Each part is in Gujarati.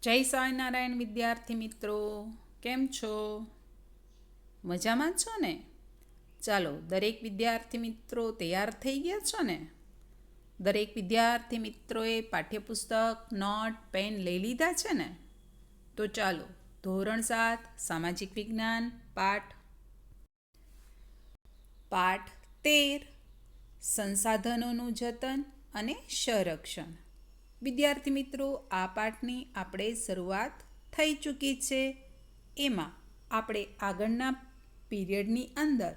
જય સ્વામિનારાયણ વિદ્યાર્થી મિત્રો, કેમ છો? મજામાં જ છો ને? ચાલો, દરેક વિદ્યાર્થી મિત્રો તૈયાર થઈ ગયા છો ને? દરેક વિદ્યાર્થી મિત્રોએ પાઠ્યપુસ્તક, નોટ, પેન લઈ લીધા છે ને? તો ચાલો, ધોરણ 7 સામાજિક વિજ્ઞાન પાઠ 13 સંસાધનોનું જતન અને સંરક્ષણ. વિદ્યાર્થી મિત્રો, આ પાઠની આપણે શરૂઆત થઈ ચૂકી છે. એમાં આપણે આગળના પીરિયડની અંદર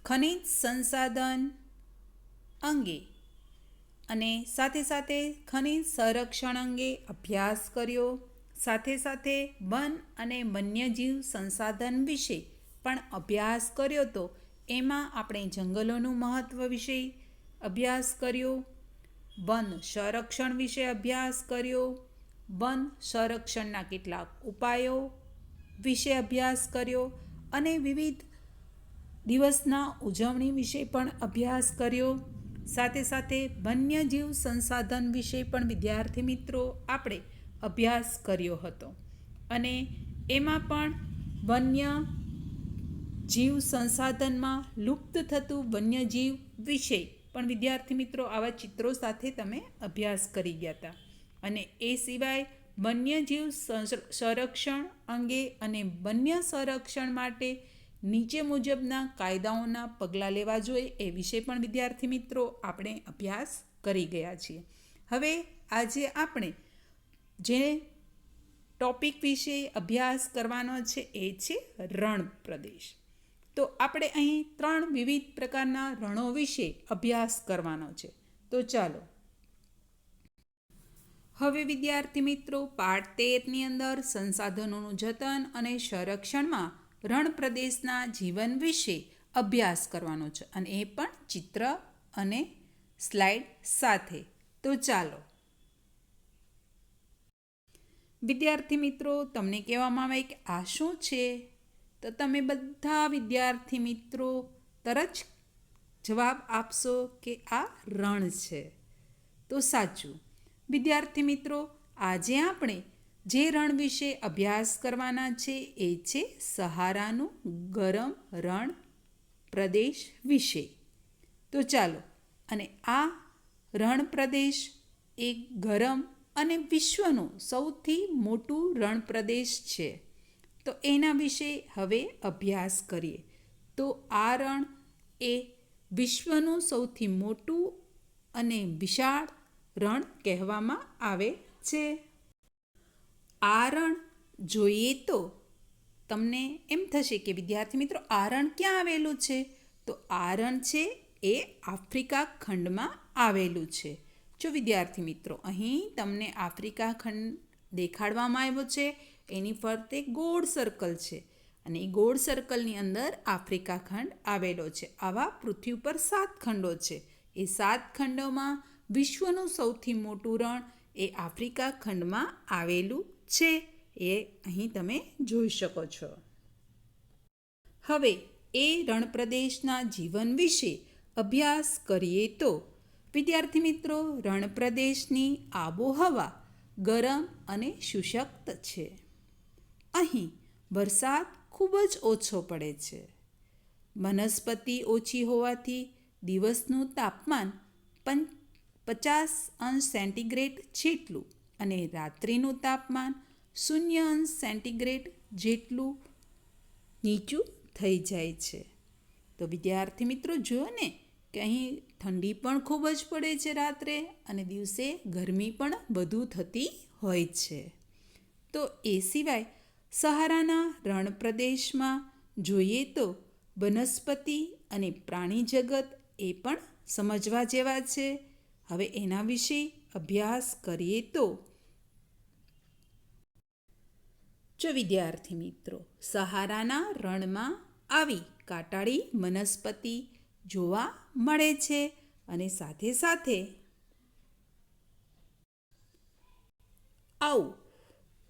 ખનિજ સંસાધન અંગે અને સાથે સાથે ખનિજ સંરક્ષણ અંગે અભ્યાસ કર્યો. સાથે સાથે વન અને વન્યજીવ સંસાધન વિશે પણ અભ્યાસ કર્યો. તો એમાં આપણે જંગલોનું મહત્ત્વ વિશે અભ્યાસ કર્યો, વન સંરક્ષણ વિશે અભ્યાસ કર્યો, વન સંરક્ષણના કેટલાક ઉપાયો વિશે અભ્યાસ કર્યો અને વિવિધ દિવસના ઉજવણી વિશે પણ અભ્યાસ કર્યો. સાથે સાથે વન્યજીવ સંસાધન વિશે પણ વિદ્યાર્થી મિત્રો આપણે અભ્યાસ કર્યો હતો. અને એમાં પણ વન્ય જીવ સંસાધનમાં લુપ્ત થતું વન્યજીવ વિશે પણ વિદ્યાર્થી મિત્રો આવા ચિત્રો સાથે તમે અભ્યાસ કરી ગયા હતા. અને એ સિવાય વન્યજીવ સંરક્ષણ અંગે અને વન્ય સંરક્ષણ માટે નીચે મુજબના કાયદાઓના પગલાં લેવા જોઈએ એ વિશે પણ વિદ્યાર્થી મિત્રો આપણે અભ્યાસ કરી ગયા છીએ. હવે આજે આપણે જે ટોપિક વિશે અભ્યાસ કરવાનો છે એ છે રણ પ્રદેશ. તો આપણે અહીં 3 વિવિધ પ્રકારના રણો વિશે અભ્યાસ કરવાનો છે. તો ચાલો, હવે વિદ્યાર્થી મિત્રો પાઠ 13ની અંદર સંસાધનોનું જતન અને સંરક્ષણમાં રણ પ્રદેશના જીવન વિશે અભ્યાસ કરવાનો છે, અને એ પણ ચિત્ર અને સ્લાઇડ સાથે. તો ચાલો વિદ્યાર્થી મિત્રો, તમને કહેવામાં આવે કે આ શું છે? તો તમે બધા વિદ્યાર્થી મિત્રો તરત જ જવાબ આપશો કે આ રણ છે. તો સાચું. વિદ્યાર્થી મિત્રો, આજે આપણે જે રણ વિશે અભ્યાસ કરવાના છે એ છે સહારાનું ગરમ રણ પ્રદેશ વિશે. તો ચાલો, અને આ રણ પ્રદેશ એક ગરમ અને વિશ્વનું સૌથી મોટું રણ પ્રદેશ છે. તો એના વિશે હવે અભ્યાસ કરીએ. તો આ રણ એ વિશ્વનું સૌથી મોટું અને વિશાળ રણ કહેવામાં આવે છે. આ રણ જોઈએ તો તમને એમ થશે કે વિદ્યાર્થી મિત્રો આ રણ ક્યાં આવેલું છે? તો આ રણ છે એ આફ્રિકા ખંડમાં આવેલું છે. જો વિદ્યાર્થી મિત્રો અહીં તમને આફ્રિકા ખંડ દેખાડવામાં આવ્યો છે. એની ફરતે ગોળ સર્કલ છે અને એ ગોળ સર્કલની અંદર આફ્રિકા ખંડ આવેલો છે. આવા પૃથ્વી ઉપર 7 ખંડો છે. એ 7 ખંડોમાં વિશ્વનું સૌથી મોટું રણ એ આફ્રિકા ખંડમાં આવેલું છે. એ અહીં તમે જોઈ શકો છો. હવે એ રણ પ્રદેશના જીવન વિશે અભ્યાસ કરીએ તો વિદ્યાર્થી મિત્રો રણ પ્રદેશની આબોહવા ગરમ અને શુષ્ક છે. અહીં વરસાદ ખૂબ જ ઓછો પડે છે. વનસ્પતિ ઓછી હોવાથી દિવસનું તાપમાન 50°C જેટલું અને રાત્રિનું તાપમાન 0°C જેટલું નીચું થઈ જાય છે. તો વિદ્યાર્થી મિત્રો જુઓ ને કે અહીં ઠંડી પણ ખૂબ જ પડે છે રાત્રે, અને દિવસે ગરમી પણ વધુ થતી હોય છે. તો એ સિવાય સહારાના રણ પ્રદેશમાં જોઈએ તો વનસ્પતિ અને પ્રાણી જગત એ પણ સમજવા જેવા છે. હવે એના વિશે અભ્યાસ કરીએ તો જો વિદ્યાર્થી મિત્રો સહારાના રણમાં આવી કાંટાળી વનસ્પતિ જોવા મળે છે, અને સાથે સાથે આવું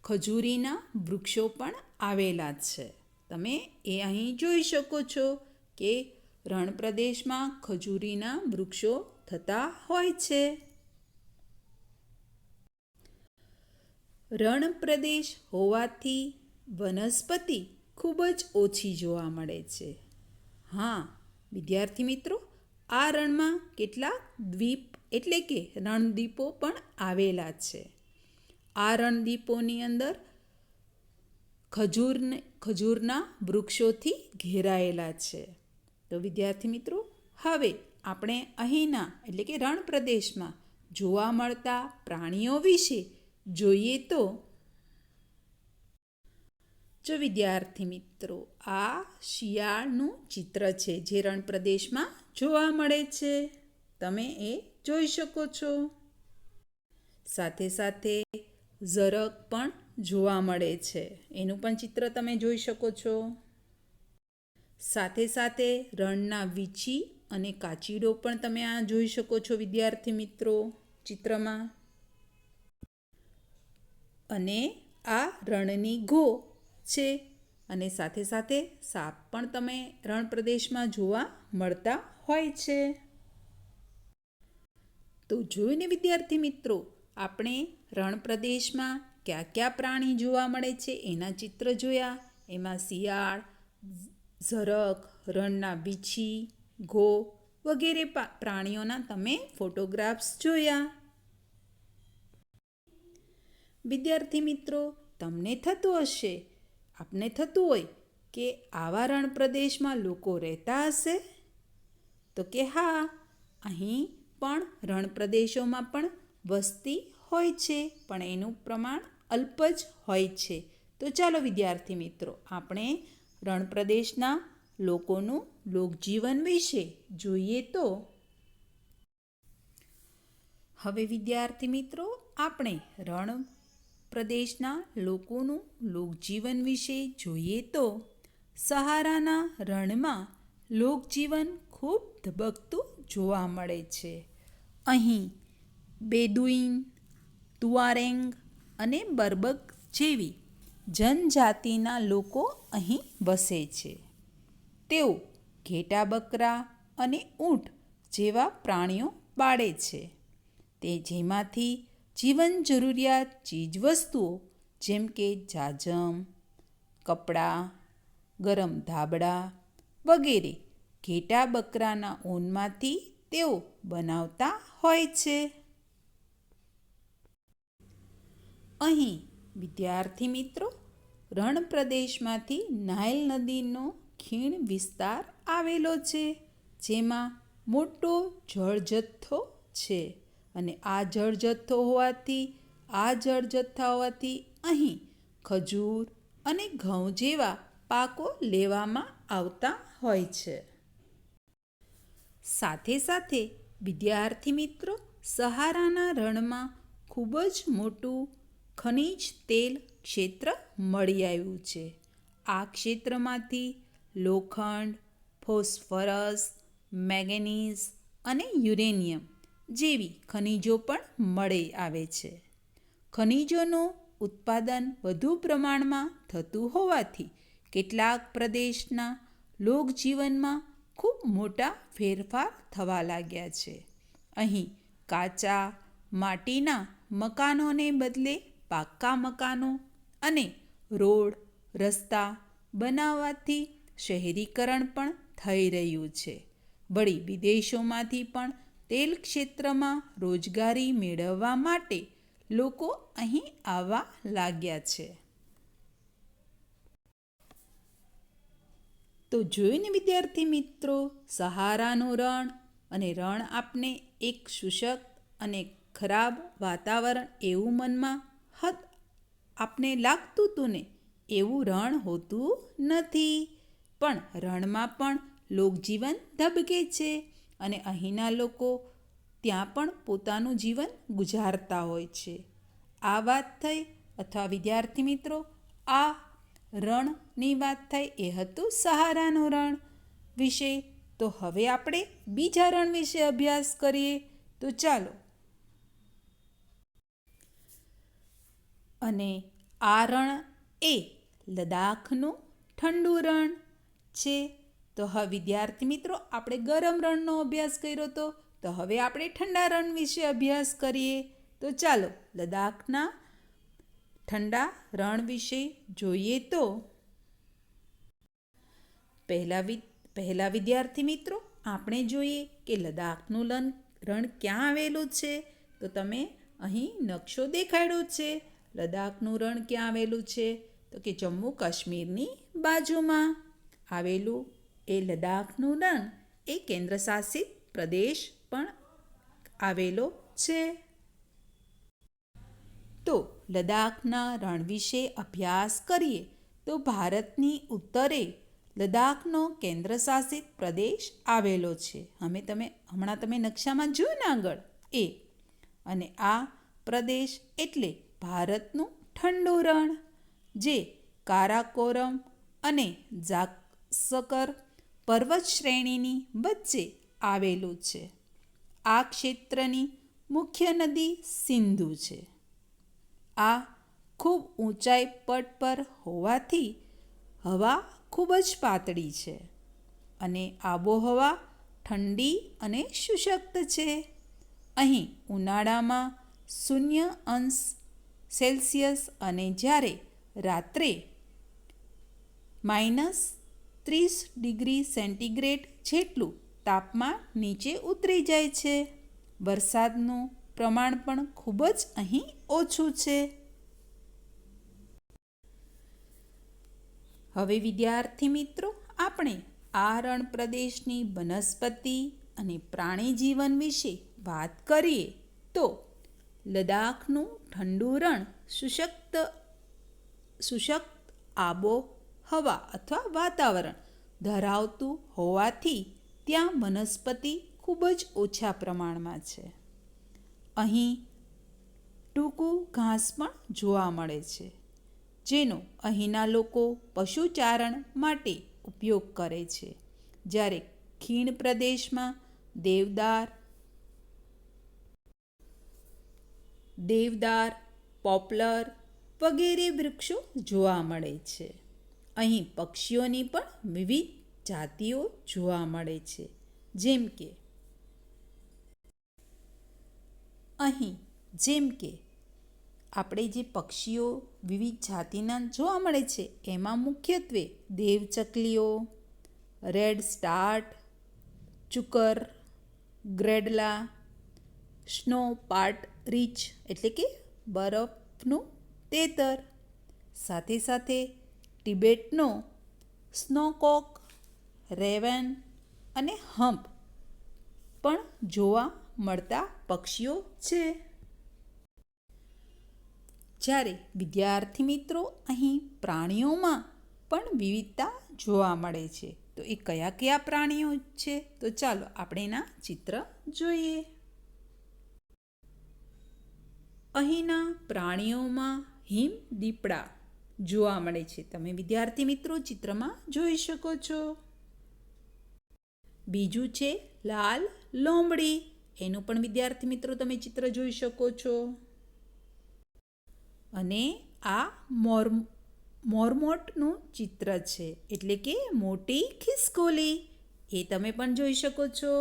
ખજૂરીના વૃક્ષો પણ આવેલા છે. તમે એ અહીં જોઈ શકો છો કે રણ પ્રદેશમાં ખજૂરીના વૃક્ષો થતા હોય છે. રણ પ્રદેશ હોવાથી વનસ્પતિ ખૂબ જ ઓછી જોવા મળે છે. હા વિદ્યાર્થી મિત્રો, આ રણમાં કેટલાક દ્વીપ એટલે કે રણદ્વીપો પણ આવેલા છે. આ રણદ્વીપોની અંદર ખજૂરના વૃક્ષોથી ઘેરાયેલા છે. તો વિદ્યાર્થી મિત્રો, હવે આપણે અહીંના એટલે કે રણ પ્રદેશમાં જોવા મળતા પ્રાણીઓ વિશે જોઈએ તો જો વિદ્યાર્થી મિત્રો, આ શિયાળનું ચિત્ર છે જે રણ પ્રદેશમાં જોવા મળે છે. તમે એ જોઈ શકો છો. સાથે સાથે ઝરખ પણ જોવા મળે છે, એનું પણ ચિત્ર તમે જોઈ શકો છો. સાથે સાથે રણના વીછી અને કાચીડો પણ તમે આ જોઈ શકો છો વિદ્યાર્થી મિત્રો ચિત્રમાં. અને આ રણની ગો છે અને સાથે સાથે સાપ પણ તમે રણ પ્રદેશમાં જોવા મળતા હોય છે. તો જોઈને વિદ્યાર્થી મિત્રો, આપણે રણ પ્રદેશમાં કયા કયા પ્રાણી જોવા મળે છે એના ચિત્ર જોયા. એમાં શિયાળ, ઝરખ, રણના વીછી, ઘો વગેરે પ્રાણીઓના તમે ફોટોગ્રાફ્સ જોયા. વિદ્યાર્થી મિત્રો, તમને થતું હશે, આપને થતું હોય કે આવા રણ પ્રદેશમાં લોકો રહેતા હશે? તો કે હા, અહીં પણ રણ પ્રદેશોમાં પણ વસ્તી હોય છે, પણ એનું પ્રમાણ અલ્પ જ હોય છે. તો ચાલો વિદ્યાર્થી મિત્રો, આપણે રણ પ્રદેશના લોકોનું લોકજીવન વિશે જોઈએ. તો હવે વિદ્યાર્થી મિત્રો, આપણે રણ પ્રદેશના લોકોનું લોકજીવન વિશે જોઈએ તો સહારાના રણમાં લોકજીવન ખૂબ ધબકતું જોવા મળે છે. અહીં બેદુઈન, તુઆરેંગ અને બર્બક જેવી જનજાતિના લોકો અહીં વસે છે. તેઓ ઘેટા બકરા અને ઊંટ જેવા પ્રાણીઓ પાળે છે. તે જેમાંથી જીવન જરૂરિયાત ચીજવસ્તુઓ જેમ કે જાજમ, કપડાં, ગરમ ધાબળા વગેરે ઘેટા બકરાના ઊનમાંથી તેઓ બનાવતા હોય છે. અહીં વિદ્યાર્થી મિત્રો, રણ પ્રદેશમાંથી નાઇલ નદીનો ખીણ વિસ્તાર આવેલો છે, જેમાં મોટો જળજથ્થો છે. અને આ જળજથ્થો હોવાથી અહીં ખજૂર અને ઘઉં જેવા પાકો લેવામાં આવતા હોય છે. સાથે સાથે વિદ્યાર્થી મિત્રો, સહારાના રણમાં ખૂબ જ મોટું ખનિજ તેલ ક્ષેત્ર મળી આવ્યું છે. આ ક્ષેત્રમાંથી લોખંડ, ફોસ્ફરસ, મેંગેનીઝ અને યુરેનિયમ જેવી ખનિજો પણ મળી આવે છે. ખનિજોનું ઉત્પાદન વધુ પ્રમાણમાં થતું હોવાથી કેટલાક પ્રદેશના લોકજીવનમાં ખૂબ મોટા ફેરફાર થવા લાગ્યા છે. અહીં કાચા માટીના મકાનોને બદલે પાક્કા મકાનો અને રોડ, રસ્તા બનાવવાથી શહેરીકરણ પણ થઈ રહ્યું છે. વળી વિદેશોમાંથી પણ તેલ ક્ષેત્રમાં રોજગારી મેળવવા માટે લોકો અહીં આવવા લાગ્યા છે. તો જોઈને વિદ્યાર્થી મિત્રો, સહારાનું રણ અને રણ આપને એક શુષ્ક અને ખરાબ વાતાવરણ એવું મનમાં આપને લાગતું હતું ને, એવું રણ હોતું નથી. પણ રણમાં પણ લોકજીવન ધબકે છે અને અહીંના લોકો ત્યાં પણ પોતાનું જીવન ગુજારતા હોય છે. આ વાત થઈ, અથવા વિદ્યાર્થી મિત્રો, આ રણની વાત થઈ, એ હતું સહારાનું રણ વિશે. તો હવે આપણે બીજા રણ વિશે અભ્યાસ કરીએ. તો ચાલો. અને આ રણ એ લદ્દાખનું ઠંડુ રણ છે. તો હવે વિદ્યાર્થી મિત્રો, આપણે ગરમ રણનો અભ્યાસ કર્યો હતો, તો હવે આપણે ઠંડા રણ વિશે અભ્યાસ કરીએ. તો ચાલો લદ્દાખના ઠંડા રણ વિશે જોઈએ તો પહેલા વિદ્યાર્થી મિત્રો આપણે જોઈએ કે લદ્દાખનું રણ ક્યાં આવેલું છે. તો તમે અહીં નકશો દેખાડ્યો છે. લદ્દાખનું રણ ક્યાં આવેલું છે? તો કે જમ્મુ કાશ્મીરની બાજુમાં આવેલું એ લદ્દાખનું રણ એ કેન્દ્રશાસિત પ્રદેશ પણ આવેલો છે. તો લદ્દાખના રણ વિશે અભ્યાસ કરીએ તો ભારતની ઉત્તરે લદ્દાખનો કેન્દ્રશાસિત પ્રદેશ આવેલો છે. હમણાં તમે નકશામાં જોયું ને આગળ એ. અને આ પ્રદેશ એટલે ભારતનું ઠંડુ રણ જે કારાકોરમ અને ઝાકસર પર્વત શ્રેણીની વચ્ચે આવેલું છે. આ ક્ષેત્રની મુખ્ય નદી સિંધુ છે. આ ખૂબ ઊંચાઈ પટ પર હોવાથી હવા ખૂબ જ પાતળી છે અને આબોહવા ઠંડી અને શુષ્ક છે. અહીં ઉનાળામાં 0°C અને જ્યારે રાત્રે -30°C જેટલું તાપમાન નીચે ઉતરી જાય છે. વરસાદનું પ્રમાણ પણ ખૂબ જ અહીં ઓછું છે. હવે વિદ્યાર્થી મિત્રો આપણે આ રણ પ્રદેશની વનસ્પતિ અને પ્રાણી જીવન વિશે વાત કરીએ તો લદ્દાખનું ઠંડુ રણ શુષ્ક આબોહવા અથવા વાતાવરણ ધરાવતું હોવાથી ત્યાં વનસ્પતિ ખૂબ જ ઓછા પ્રમાણમાં છે. અહીં ટૂંકું ઘાસ પણ જોવા મળે છે જેનો અહીંના લોકો પશુચારણ માટે ઉપયોગ કરે છે. જ્યારે ખીણ પ્રદેશમાં દેવદાર, પોપલર વગેરે વૃક્ષો જોવા મળે છે. અહીં પક્ષીઓની પણ વિવિધ જાતિઓ જોવા મળે છે. જેમ કે આપણે જે પક્ષીઓ વિવિધ જાતિના જોવા મળે છે એમાં મુખ્યત્વે દેવચકલીઓ, રેડ સ્ટાર્ટ, ચુકર, ગ્રેડલા, સ્નો પાર્ટરીચ એટલે કે બરફનું તેતર, સાથે સાથે ટિબેટનો સ્નોકોક, રેવન અને હમ્પ પણ જોવા મળતા પક્ષીઓ છે. જ્યારે વિદ્યાર્થી મિત્રો અહીં પ્રાણીઓમાં પણ વિવિધતા જોવા મળે છે. તો એ કયા કયા પ્રાણીઓ છે? તો ચાલો આપણે એના ચિત્ર જોઈએ. અહીંના પ્રાણીઓમાં હિમદીપડા જોવા મળે છે. તમે વિદ્યાર્થી મિત્રો ચિત્રમાં જોઈ શકો છો. બીજું છે લાલ લોમડી. એનું પણ વિદ્યાર્થી મિત્રો તમે ચિત્ર જોઈ શકો છો. અને આ મોરમોટનું ચિત્ર છે એટલે કે મોટી ખિસકોલી. એ તમે પણ જોઈ શકો છો.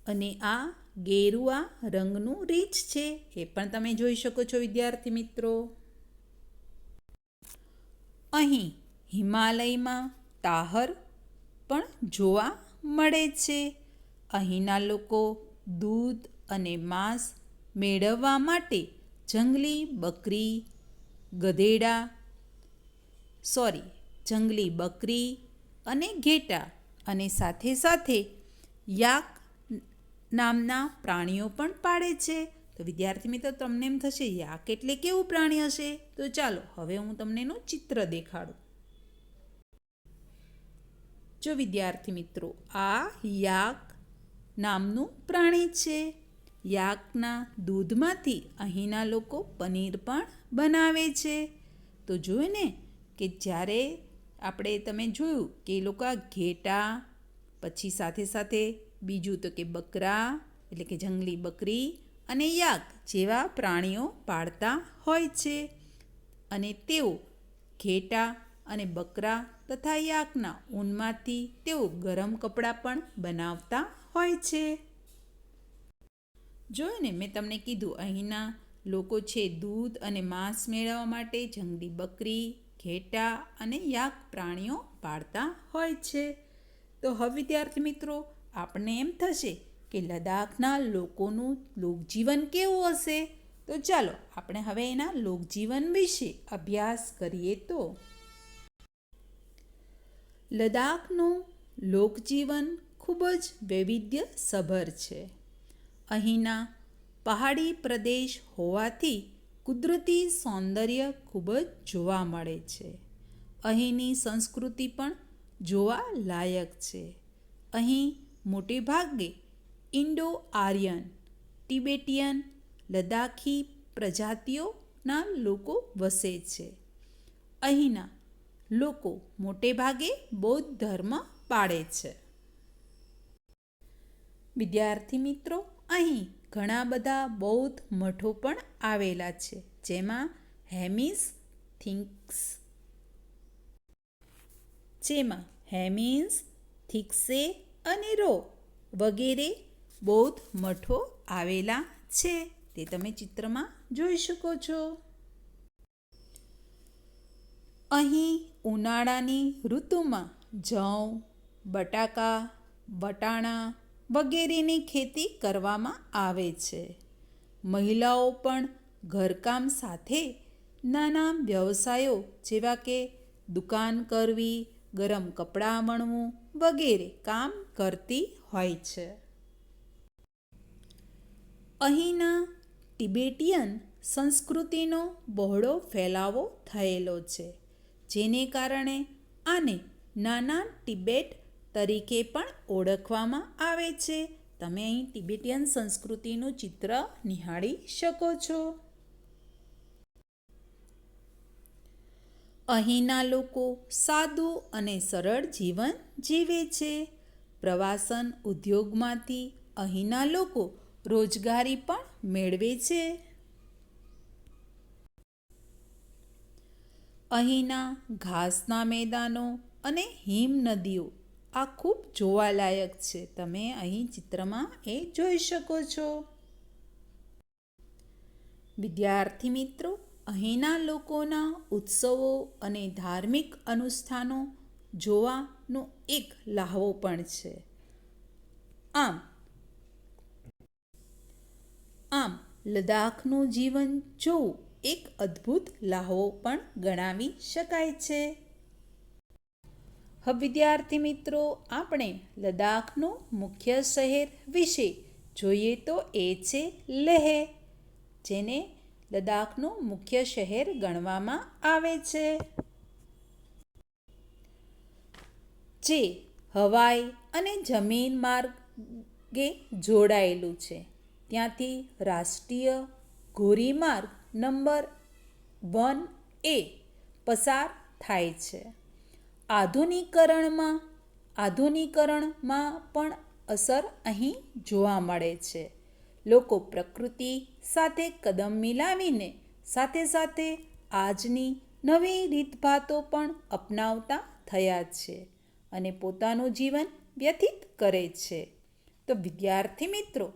અને આ ગેરુઆ રંગનું રીંછ છે. એ પણ તમે જોઈ શકો છો વિદ્યાર્થી મિત્રો. અહીં હિમાલયમાં તાહર પણ જોવા મળે છે. અહીંના લોકો દૂધ અને માંસ મેળવવા માટે જંગલી બકરી અને ઘેટાં અને સાથે સાથે યાક નામના પ્રાણીઓ પણ પાળે છે. તો વિદ્યાર્થી મિત્રો તમને એમ થશે યાક એટલે કેવું પ્રાણી હશે? તો ચાલો હવે હું તમને એનું ચિત્ર દેખાડું. જો વિદ્યાર્થી મિત્રો આ યાક નામનું પ્રાણી છે. યાકના દૂધમાંથી અહીંના લોકો પનીર પણ બનાવે છે. તો જોયું ને કે જ્યારે તમે જોયું કે એ લોકો આ ઘેટાં, પછી સાથે સાથે બીજું તો કે બકરા એટલે કે જંગલી બકરી અને યાક જેવા પ્રાણીઓ પાળતા હોય છે. અને તેઓ ઘેટાં અને બકરા તથા યાકના ઊનમાંથી તેઓ ગરમ કપડાં પણ બનાવતા હોય છે. જોયું ને મેં તમને કીધું અહીંના લોકો છે દૂધ અને માંસ મેળવવા માટે જંગલી બકરી, ઘેટાં અને યાક પ્રાણીઓ પાળતા હોય છે. તો હવે વિદ્યાર્થી મિત્રો, આપણને એમ થશે કે લદ્દાખના લોકોનું લોકજીવન કેવું હશે? તો ચાલો આપણે હવે એના લોકજીવન વિશે અભ્યાસ કરીએ. તો લદ્દાખનું લોકજીવન ખૂબ જ વૈવિધ્યસભર છે. અહીંના પહાડી પ્રદેશ હોવાથી કુદરતી સૌંદર્ય ખૂબ જ જોવા મળે છે. અહીંની સંસ્કૃતિ પણ જોવા લાયક છે. અહીં મોટે ભાગે ઇન્ડો આર્યન, તિબેટિયન, લદ્દાખી પ્રજાતિઓના લોકો વસે છે. અહીંના લોકો મોટે ભાગે બૌદ્ધ ધર્મ પાળે છે. વિદ્યાર્થી મિત્રો, અહીં ઘણા બધા બૌદ્ધ મઠો પણ આવેલા છે, જેમાં હેમિસ, થિક્સે અને રો વગેરે બૌદ્ધ મઠો આવેલા છે. તે તમે ચિત્રમાં જોઈ શકો છો. અહીં ઉનાળાની ઋતુમાં જવ, બટાકા, વટાણા વગેરેની ખેતી કરવામાં આવે છે. મહિલાઓ પણ ઘરકામ સાથે નાના વ્યવસાયો જેવા કે દુકાન કરવી, ગરમ કપડાં વણવું વગેરે કામ કરતી હોય છે. અહીંના તિબેટિયન સંસ્કૃતિનો બહોળો ફેલાવો થયેલો છે, જેને કારણે આને નાના તિબેટ તરીકે પણ ઓળખવામાં આવે છે. તમે અહીં તિબેટિયન સંસ્કૃતિનું ચિત્ર નિહાળી શકો છો. અહીંના લોકો સાદું અને સરળ જીવન જીવે છે. પ્રવાસન ઉદ્યોગમાંથી અહીંના લોકો રોજગારી પણ મેળવે છે. અહીંના ઘાસના મેદાનો અને હિમ નદીઓ આ ખૂબ જોવાલાયક છે. તમે અહીં ચિત્રમાં એ જોઈ શકો છો. વિદ્યાર્થી મિત્રો, અહીંના લોકોના ઉત્સવો અને ધાર્મિક અનુષ્ઠાનો જોવાનો એક લહાવો પણ છે. આમ લદ્દાખનું જીવન જોવું એક અદ્ભુત લહાવો પણ ગણાવી શકાય છે. હવે વિદ્યાર્થી મિત્રો, આપણે લદ્દાખનું મુખ્ય શહેર વિશે જોઈએ તો એ છે લેહ, જેને લદ્દાખનું મુખ્ય શહેર ગણવામાં આવે છે, જે હવાઈ અને જમીન માર્ગે જોડાયેલું છે. ત્યાંથી રાષ્ટ્રીય ધોરીમાર્ગ નંબર 1A પસાર થાય છે. આધુનિકરણમાં પણ અસર અહીં જોવા મળે છે. લોકો પ્રકૃતિ સાથે કદમ મિલાવીને સાથે સાથે આજની નવી રીતભાતો પણ અપનાવતા થયા છે અને પોતાનું જીવન વ્યતીત કરે છે. તો વિદ્યાર્થી મિત્રો,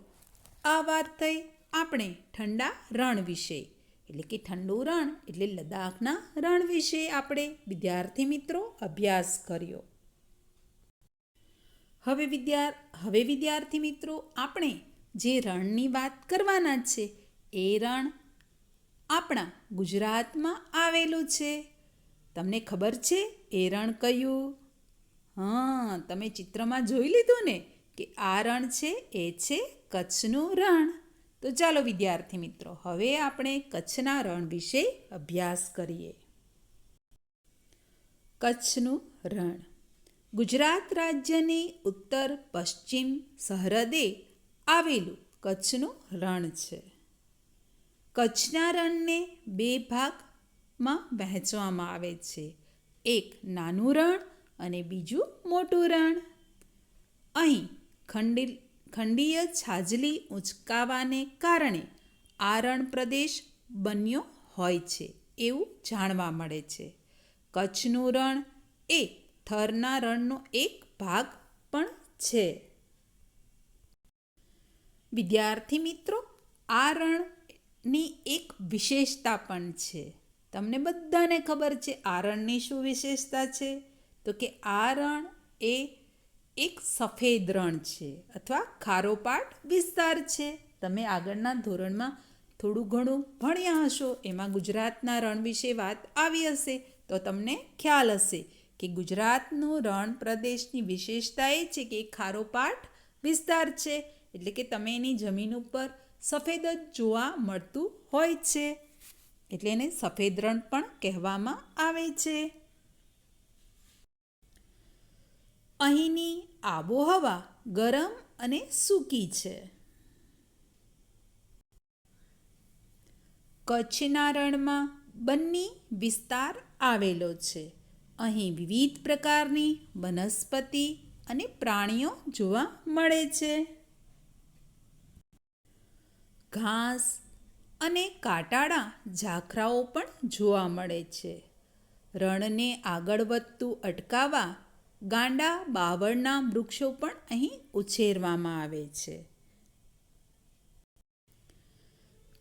આ વાત થઈ આપણે ઠંડા રણ વિશે, એટલે કે ઠંડુ રણ એટલે લદ્દાખના રણ વિશે આપણે વિદ્યાર્થી મિત્રો અભ્યાસ કર્યો. હવે વિદ્યાર્થી મિત્રો, આપણે જે રણની વાત કરવાના છે એ રણ આપણા ગુજરાતમાં આવેલું છે. તમને ખબર છે એ રણ કયું? તમે ચિત્રમાં જોઈ લીધું ને કે આ રણ છે એ છે કચ્છનું રણ. તો ચાલો વિદ્યાર્થી મિત્રો, હવે આપણે કચ્છના રણ વિશે અભ્યાસ કરીએ. કચ્છનું રણ ગુજરાત રાજ્યની ઉત્તર પશ્ચિમ સરહદે આવેલું કચ્છનું રણ છે. કચ્છના રણને 2 ભાગમાં વહેંચવામાં આવે છે. એક નાનું રણ અને બીજું મોટું રણ. અહીં ખંડીય છાજલી ઊંચકાવાને કારણે આ રણ પ્રદેશ બન્યો હોય છે એવું જાણવા મળે છે. કચ્છનું રણ એ થરના રણનો એક ભાગ પણ છે. વિદ્યાર્થી મિત્રો, આ રણ રણની એક વિશેષતા પણ છે. તમને બધાને ખબર છે આ રણની શું વિશેષતા છે? તો કે આ રણ એ એક સફેદ રણ છે અથવા ખારોપાટ વિસ્તાર છે. તમે આગળના ધોરણમાં થોડું ઘણું ભણ્યા હશો, એમાં ગુજરાતના રણ વિશે વાત આવી હશે, તો તમને ખ્યાલ હશે કે ગુજરાતનું રણ પ્રદેશની વિશેષતા એ છે કે ખારોપાટ વિસ્તાર છે, એટલે કે તમે એની જમીન ઉપર સફેદ જ જોવા મળતું હોય છે, એટલે એને સફેદ રણ પણ કહેવામાં આવે છે. અહીંની આબોહવા ગરમ અને સૂકી છે. કચ્છના રણમાં બન્ની વિસ્તાર આવેલો છે. અહીં વિવિધ પ્રકારની વનસ્પતિ અને પ્રાણીઓ જોવા મળે છે. ઘાસ અને કાંટાળા ઝાખરાઓ પણ જોવા મળે છે. રણને આગળ વધતું અટકાવવા ગાંડા બાવળના વૃક્ષો પણ અહીં ઉછેરવામાં આવે છે.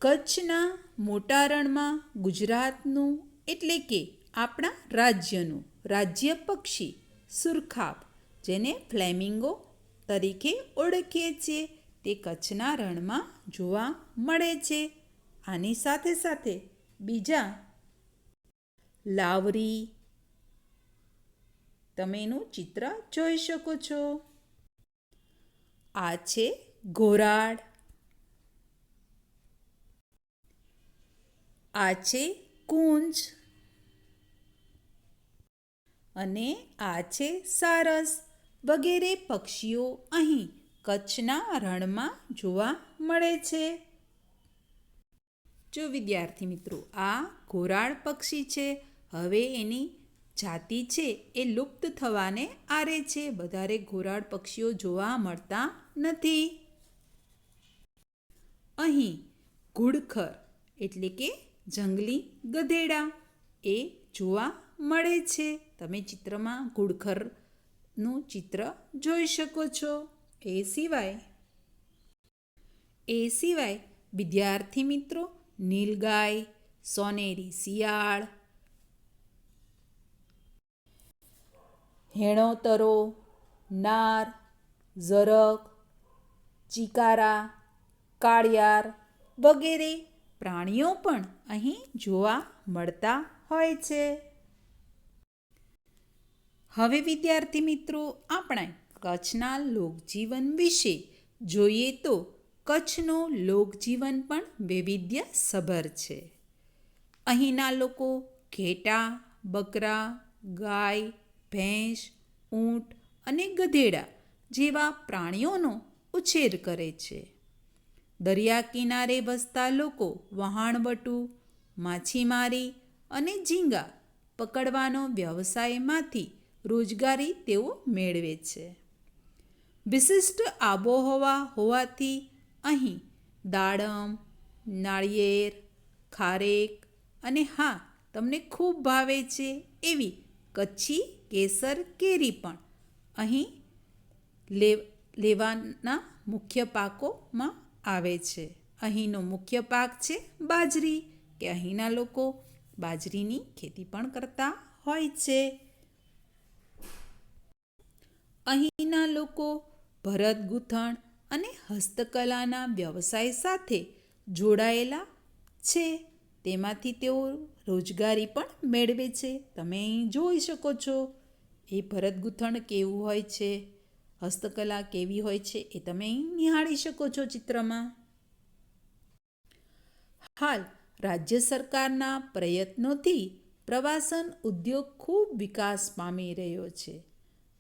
કચ્છના મોટા રણમાં ગુજરાતનું એટલે કે આપણા રાજ્યનું રાજ્ય પક્ષી સુરખાબ, જેને ફ્લેમિંગો તરીકે ઓળખીએ છીએ, તે કચ્છના રણમાં જોવા મળે છે. આની સાથે સાથે બીજા લાવરી, તમે એનું ચિત્ર જોઈ શકો છો. આ છે ઘોરાડ, આ છે કુંજ અને આ છે સારસ વગેરે પક્ષીઓ અહીં કચ્છના રણમાં જોવા મળે છે. જો વિદ્યાર્થી મિત્રો, આ ઘોરાડ પક્ષી છે. હવે એની જાતિ છે એ લુપ્ત થવાને આરે છે. વધારે ઘોરાડ પક્ષીઓ જોવા મળતા નથી. અહીં ઘુડખર એટલે કે જંગલી ગધેડા એ જોવા મળે છે. તમે ચિત્રમાં ઘુડખરનું ચિત્ર જોઈ શકો છો. એ સિવાય વિદ્યાર્થી મિત્રો, નીલગાય, સોનેરી શિયાળ, હેણોતરો, નાર, ઝરખ, ચિકારા, કાળિયાર વગેરે પ્રાણીઓ પણ અહીં જોવા મળતા હોય છે. હવે વિદ્યાર્થી મિત્રો, આપણે કચ્છના લોકજીવન વિશે જોઈએ તો કચ્છનું લોકજીવન પણ વૈવિધ્યસભર છે. અહીંના લોકો ઘેટાં, બકરા, ગાય, ભેંસ, ઊંટ અને ગધેડા જેવા પ્રાણીઓનો ઉછેર કરે છે. દરિયા કિનારે વસતા લોકો વહાણવટું, માછીમારી અને ઝીંગા પકડવાનો વ્યવસાયમાંથી રોજગારી તેઓ મેળવે છે. વિશિષ્ટ આબોહવા હોવાથી અહીં દાડમ, નાળિયેર, ખારેક અને હા, તમને ખૂબ ભાવે છે એવી કચ્છી કેસર કેરી પણ અહીં લેવાના મુખ્ય પાકોમાં આવે છે. અહીંનો મુખ્ય પાક છે બાજરી, કે અહીંના લોકો બાજરીની ખેતી પણ કરતા હોય છે. અહીંના લોકો ભરત ગૂંથણ અને હસ્તકલાના વ્યવસાય સાથે જોડાયેલા છે. તેમાંથી તેઓ રોજગારી પણ મેળવે છે. તમે અહીં જોઈ શકો છો. એ ભરત ગૂંથણ કેવું હોય છે, હસ્તકલા કેવી હોય છે, એ તમે અહીં નિહાળી શકો છો ચિત્રમાં. હાલ રાજ્ય સરકારના પ્રયત્નોથી પ્રવાસન ઉદ્યોગ ખૂબ વિકાસ પામી રહ્યો છે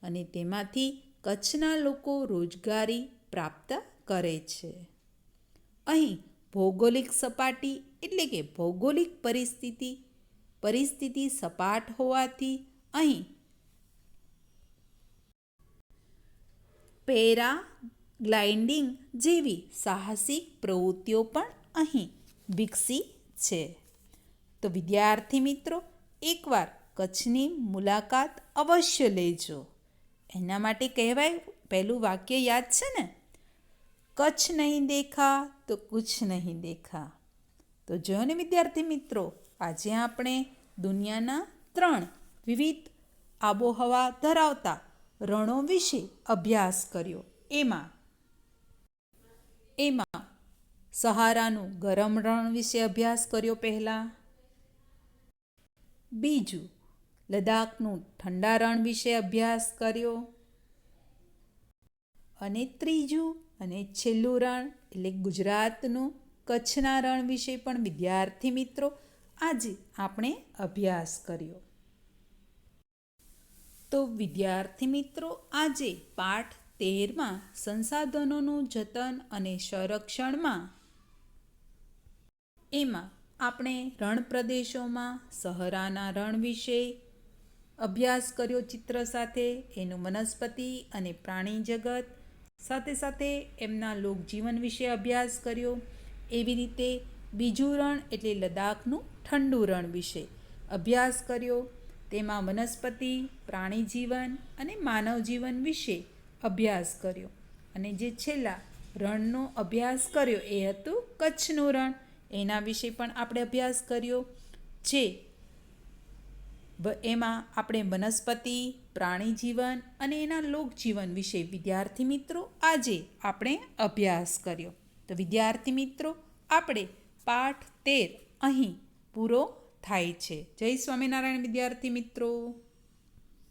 અને તેમાંથી કચ્છના લોકો રોજગારી પ્રાપ્ત કરે છે. અહીં ભૌગોલિક સપાટી એટલે કે ભૌગોલિક પરિસ્થિતિ સપાટ હોવાથી અહીં પેરાગ્લાઇડિંગ જેવી સાહસિક પ્રવૃત્તિઓ પણ અહીં વિકસી છે. તો વિદ્યાર્થી મિત્રો, એકવાર કચ્છની મુલાકાત અવશ્ય લેજો. એના માટે કહેવાય, પહેલું વાક્ય યાદ છે ને, કચ્છ નહીં દેખા તો કુછ નહીં દેખા. તો જો ને વિદ્યાર્થી મિત્રો, આજે આપણે દુનિયાના 3 વિવિધ આબોહવા ધરાવતા રણો વિશે અભ્યાસ કર્યો. એમાં સહારાનું ગરમ રણ વિશે અભ્યાસ કર્યો પહેલાં. બીજું, લદ્દાખનું ઠંડા રણ વિશે અભ્યાસ કર્યો. અને ત્રીજું અને છેલ્લું રણ એટલે ગુજરાતનું કચ્છના રણ વિશે પણ વિદ્યાર્થી મિત્રો આજે આપણે અભ્યાસ કર્યો. તો વિદ્યાર્થી મિત્રો, આજે પાઠ 13માં સંસાધનોનું જતન અને સંરક્ષણમાં એમાં આપણે રણ પ્રદેશોમાં સહારાના રણ વિશે અભ્યાસ કર્યો ચિત્ર સાથે, એનું વનસ્પતિ અને પ્રાણી જગત, સાથે સાથે એમના લોકજીવન વિશે અભ્યાસ કર્યો. એવી રીતે બીજું રણ એટલે લદ્દાખનું ઠંડુ રણ વિશે અભ્યાસ કર્યો. તેમાં વનસ્પતિ, પ્રાણી જીવન અને માનવ જીવન વિશે અભ્યાસ કર્યો. અને જે છેલ્લા રણનો અભ્યાસ કર્યો એ હતું કચ્છનું રણ. એના વિશે પણ આપણે અભ્યાસ કર્યો. એમાં આપણે વનસ્પતિ, પ્રાણી જીવન અને એના લોકજીવન વિશે વિદ્યાર્થી મિત્રો આજે આપણે અભ્યાસ કર્યો. તો વિદ્યાર્થી મિત્રો, આપણે પાઠ 13 અહીં પૂરો થાય છે. જય સ્વામિનારાયણ વિદ્યાર્થી મિત્રો.